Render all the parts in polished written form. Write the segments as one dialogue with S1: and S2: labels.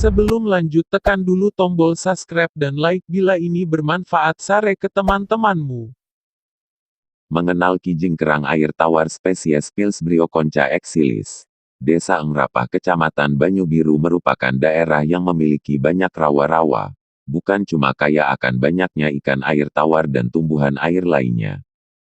S1: Sebelum lanjut tekan dulu tombol subscribe dan like bila ini bermanfaat share ke teman-temanmu.
S2: Mengenal kijing kerang air tawar spesies Pillsbrioconcha exilis. Desa Engrapah Kecamatan Banyu Biru merupakan daerah yang memiliki banyak rawa-rawa. Bukan cuma kaya akan banyaknya ikan air tawar dan tumbuhan air lainnya.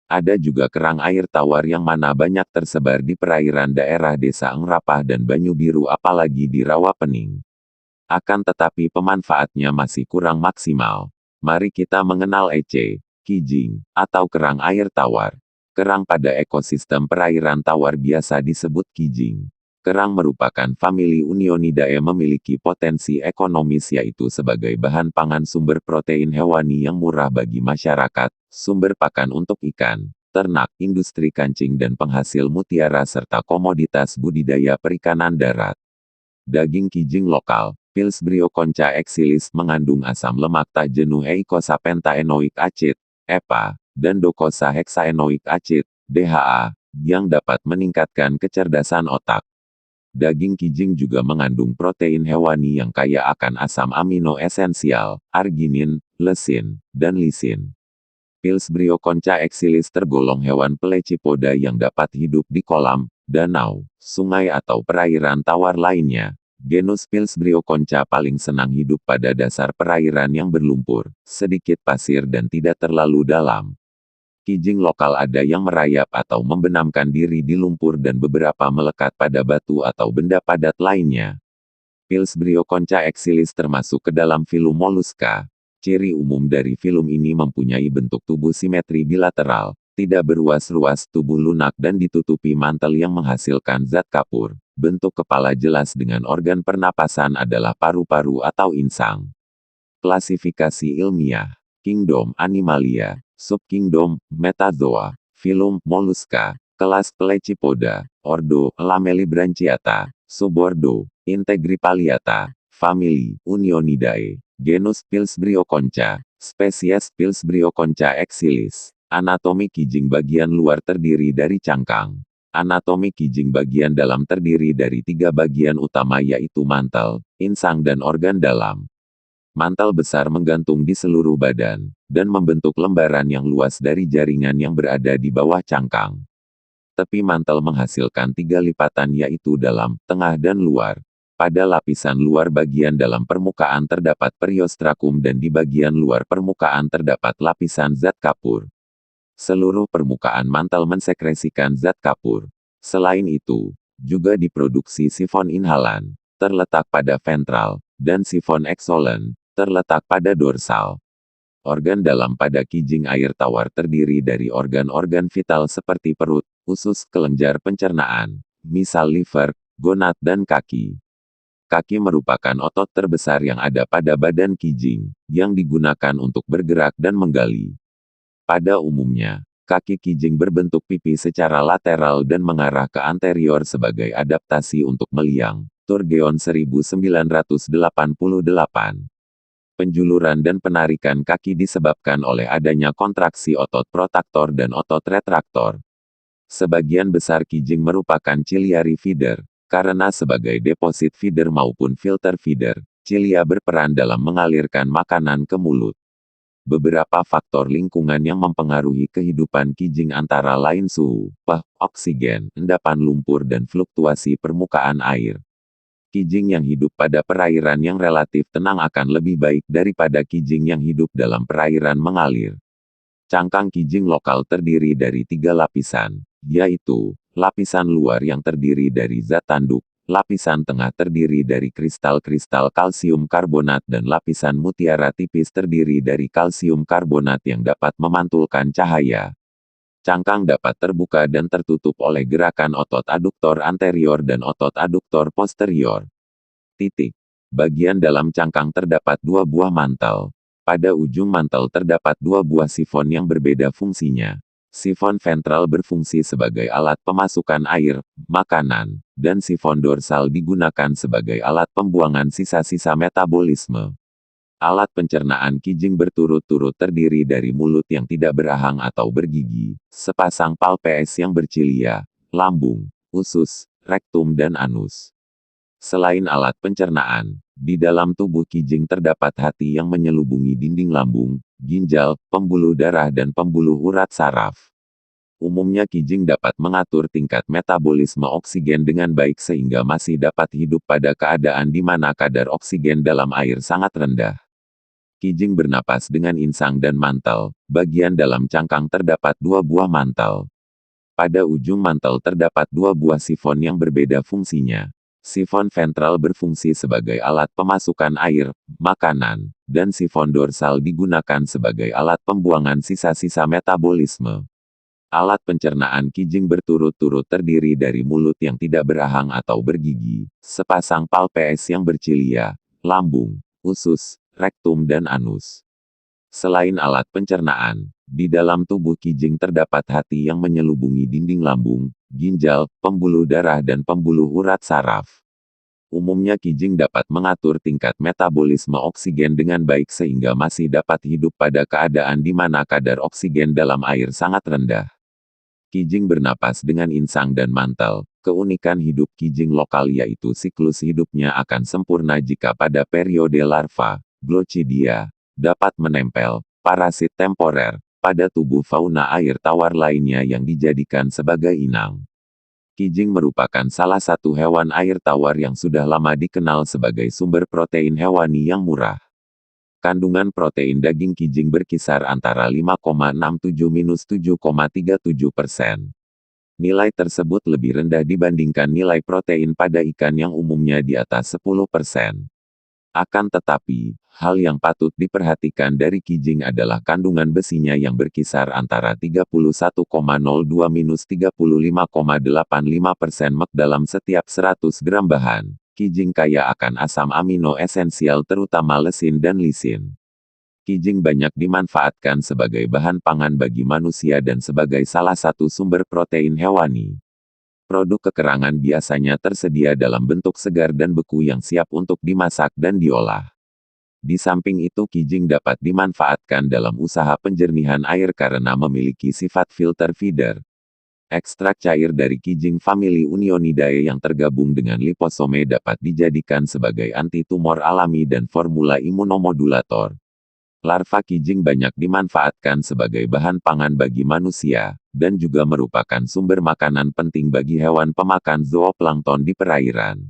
S2: Ada juga kerang air tawar yang mana banyak tersebar di perairan daerah Desa Engrapah dan Banyu Biru apalagi di Rawa Pening. Akan tetapi pemanfaatnya masih kurang maksimal. Mari kita mengenal kijing, atau kerang air tawar. Kerang pada ekosistem perairan tawar biasa disebut kijing. Kerang merupakan famili Unionidae memiliki potensi ekonomis yaitu sebagai bahan pangan sumber protein hewani yang murah bagi masyarakat, sumber pakan untuk ikan, ternak, industri kancing dan penghasil mutiara serta komoditas budidaya perikanan darat. Daging kijing lokal, Pillsbrioconcha exilis mengandung asam lemak tak jenuh eicosapentaenoic acid, EPA, dan docosahexaenoic acid, DHA, yang dapat meningkatkan kecerdasan otak. Daging kijing juga mengandung protein hewani yang kaya akan asam amino esensial, arginin, lesin, dan lisin. Pillsbrioconcha exilis tergolong hewan pelecipoda yang dapat hidup di kolam, danau, sungai atau perairan tawar lainnya. Genus Pillsbrioconcha paling senang hidup pada dasar perairan yang berlumpur, sedikit pasir dan tidak terlalu dalam. Kijing lokal ada yang merayap atau membenamkan diri di lumpur dan beberapa melekat pada batu atau benda padat lainnya. Pillsbrioconcha exilis termasuk ke dalam filum Mollusca. Ciri umum dari filum ini mempunyai bentuk tubuh simetri bilateral, tidak beruas-ruas, tubuh lunak dan ditutupi mantel yang menghasilkan zat kapur. Bentuk kepala jelas dengan organ pernapasan adalah paru-paru atau insang. Klasifikasi ilmiah. Kingdom Animalia, Subkingdom Metazoa, Filum Mollusca, Kelas Pelecypoda, Ordo Lamellibranchiata, Subordo Integripalliata, Famili Unionidae, Genus Pillsbrioconcha, Spesies Pillsbrioconcha exilis. Anatomi kijing bagian luar terdiri dari cangkang. Anatomi kijing bagian dalam terdiri dari 3 bagian utama yaitu mantel, insang dan organ dalam. Mantel besar menggantung di seluruh badan, dan membentuk lembaran yang luas dari jaringan yang berada di bawah cangkang. Tepi mantel menghasilkan 3 lipatan yaitu dalam, tengah dan luar. Pada lapisan luar bagian dalam permukaan terdapat periostrakum dan di bagian luar permukaan terdapat lapisan zat kapur. Seluruh permukaan mantel mensekresikan zat kapur. Selain itu, juga diproduksi sifon inhalan, terletak pada ventral, dan sifon exolen, terletak pada dorsal. Organ dalam pada kijing air tawar terdiri dari organ-organ vital seperti perut, usus, kelenjar pencernaan, misal liver, gonad dan kaki. Kaki merupakan otot terbesar yang ada pada badan kijing, yang digunakan untuk bergerak dan menggali. Pada umumnya, kaki kijing berbentuk pipi secara lateral dan mengarah ke anterior sebagai adaptasi untuk meliang. Turgeon 1988. Penjuluran dan penarikan kaki disebabkan oleh adanya kontraksi otot protaktor dan otot retraktor. Sebagian besar kijing merupakan ciliary feeder, karena sebagai deposit feeder maupun filter feeder, cilia berperan dalam mengalirkan makanan ke mulut. Beberapa faktor lingkungan yang mempengaruhi kehidupan kijing antara lain suhu, oksigen, endapan lumpur dan fluktuasi permukaan air. Kijing yang hidup pada perairan yang relatif tenang akan lebih baik daripada kijing yang hidup dalam perairan mengalir. Cangkang kijing lokal terdiri dari 3 lapisan, yaitu, lapisan luar yang terdiri dari zat tanduk, lapisan tengah terdiri dari kristal-kristal kalsium karbonat dan lapisan mutiara tipis terdiri dari kalsium karbonat yang dapat memantulkan cahaya. Cangkang dapat terbuka dan tertutup oleh gerakan otot aduktor anterior dan otot aduktor posterior. Bagian dalam cangkang terdapat 2 buah mantel. Pada ujung mantel terdapat 2 buah sifon yang berbeda fungsinya. Sifon ventral berfungsi sebagai alat pemasukan air, makanan, dan sifon dorsal digunakan sebagai alat pembuangan sisa-sisa metabolisme. Alat pencernaan kijing berturut-turut terdiri dari mulut yang tidak berahang atau bergigi, sepasang palpes yang bercilia, lambung, usus, rektum dan anus. Selain alat pencernaan, Di dalam tubuh kijing terdapat hati yang menyelubungi dinding lambung, ginjal, pembuluh darah dan pembuluh urat saraf. Umumnya kijing dapat mengatur tingkat metabolisme oksigen dengan baik sehingga masih dapat hidup pada keadaan di mana kadar oksigen dalam air sangat rendah. Kijing bernapas dengan insang dan mantel. Bagian dalam cangkang terdapat 2 buah mantel. Pada ujung mantel terdapat 2 buah sifon yang berbeda fungsinya. Sifon ventral berfungsi sebagai alat pemasukan air, makanan, dan sifon dorsal digunakan sebagai alat pembuangan sisa-sisa metabolisme. Alat pencernaan kijing berturut-turut terdiri dari mulut yang tidak berahang atau bergigi, sepasang palpes yang bercilia, lambung, usus, rektum dan anus. Selain alat pencernaan, di dalam tubuh kijing terdapat hati yang menyelubungi dinding lambung, ginjal, pembuluh darah dan pembuluh urat saraf. Umumnya kijing dapat mengatur tingkat metabolisme oksigen dengan baik sehingga masih dapat hidup pada keadaan di mana kadar oksigen dalam air sangat rendah. Kijing bernapas dengan insang dan mantel. Keunikan hidup kijing lokal yaitu siklus hidupnya akan sempurna jika pada periode larva, Glochidia, dapat menempel, parasit temporer, pada tubuh fauna air tawar lainnya yang dijadikan sebagai inang. Kijing merupakan salah satu hewan air tawar yang sudah lama dikenal sebagai sumber protein hewani yang murah. Kandungan protein daging kijing berkisar antara 5,67–7,37%. Nilai tersebut lebih rendah dibandingkan nilai protein pada ikan yang umumnya di atas 10%. Akan tetapi, hal yang patut diperhatikan dari kijing adalah kandungan besinya yang berkisar antara 31,02–35,85% mg dalam setiap 100 gram bahan. Kijing kaya akan asam amino esensial terutama lesin dan lisin. Kijing banyak dimanfaatkan sebagai bahan pangan bagi manusia dan sebagai salah satu sumber protein hewani. Produk kekerangan biasanya tersedia dalam bentuk segar dan beku yang siap untuk dimasak dan diolah. Di samping itu kijing dapat dimanfaatkan dalam usaha penjernihan air karena memiliki sifat filter feeder. Ekstrak cair dari kijing famili Unionidae yang tergabung dengan liposome dapat dijadikan sebagai antitumor alami dan formula imunomodulator. Larva kijing banyak dimanfaatkan sebagai bahan pangan bagi manusia, dan juga merupakan sumber makanan penting bagi hewan pemakan zooplankton di perairan.